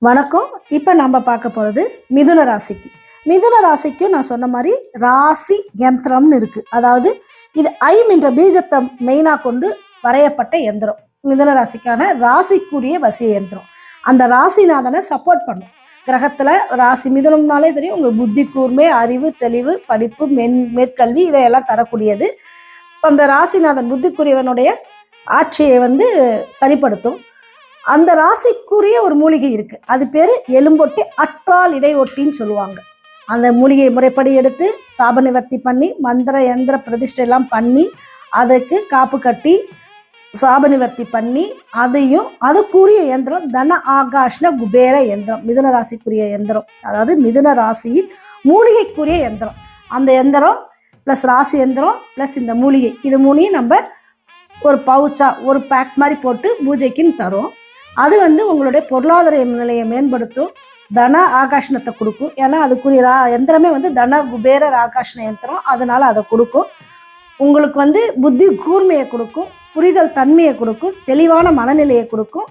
வணக்கம். இப்போ நம்ம பார்க்க போகிறது மிதுன ராசிக்கு. மிதுன ராசிக்கும் நான் சொன்ன மாதிரி ராசி யந்திரம்னு இருக்குது. அதாவது இது ஐம் என்ற பீஜத்தை மெயினாக கொண்டு வரையப்பட்ட யந்திரம். மிதுன ராசிக்கான ராசிக்குரிய வசிய யந்திரம். அந்த ராசிநாதனை சப்போர்ட் பண்ணும். கிரகத்தில் ராசி மிதுனம்னாலே தெரியும், உங்களுக்கு புத்தி கூர்மை, அறிவு, தெளிவு, படிப்பு, மேற்கல்வி இதையெல்லாம் தரக்கூடியது. அந்த ராசிநாதன் புத்திக்குரியவனுடைய ஆட்சியை சரிப்படுத்தும். அந்த ராசிக்குரிய ஒரு மூலிகை இருக்குது, அது பேர் எலும்பொட்டி அற்றால் இடை ஒட்டின்னு சொல்லுவாங்க. அந்த மூலிகையை முறைப்படி எடுத்து சாப நிவர்த்தி பண்ணி மந்திர யந்திர பிரதிஷ்டையெல்லாம் பண்ணி அதுக்கு காப்பு கட்டி சாப நிவர்த்தி பண்ணி அதுக்குரிய யந்திரம் தன ஆகாஷ்ன குபேர யந்திரம், மிதுன ராசிக்குரிய யந்திரம். அதாவது மிதுன ராசியின் மூலிகைக்குரிய யந்திரம். அந்த யந்திரம் ப்ளஸ் ராசி யந்திரம் ப்ளஸ் இந்த மூலிகை, இது மூணையும் நம்ம ஒரு பவுச்சா ஒரு பேக் மாதிரி போட்டு பூஜைக்குன்னு தரோம். அது உங்களுடைய பொருளாதார நிலையை மேம்படுத்தும், தன ஆகாஷனத்தை கொடுக்கும். ஏன்னா அதுக்குரிய யந்திரமே தன குபேரர் ஆகாஷன யந்திரம். அதனால அதை கொடுக்கும். உங்களுக்கு புத்தி கூர்மையை கொடுக்கும், புரிதல் தன்மையை கொடுக்கும், தெளிவான மனநிலையை கொடுக்கும்.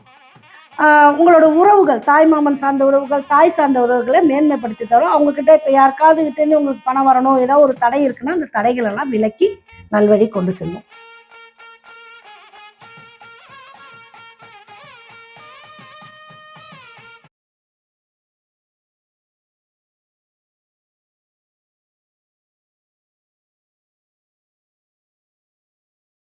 உங்களோட உறவுகள், தாய் மாமன் சார்ந்த உறவுகள், தாய் சார்ந்த உறவுகளை மேன்மைப்படுத்தி தரும். அவங்கக்கிட்ட இப்போ யாருக்காவது கிட்டேருந்து உங்களுக்கு பணம் வரணும், ஏதோ ஒரு தடை இருக்குன்னா அந்த தடைகளெல்லாம் விலக்கி நல்வழி கொண்டு செல்லும்.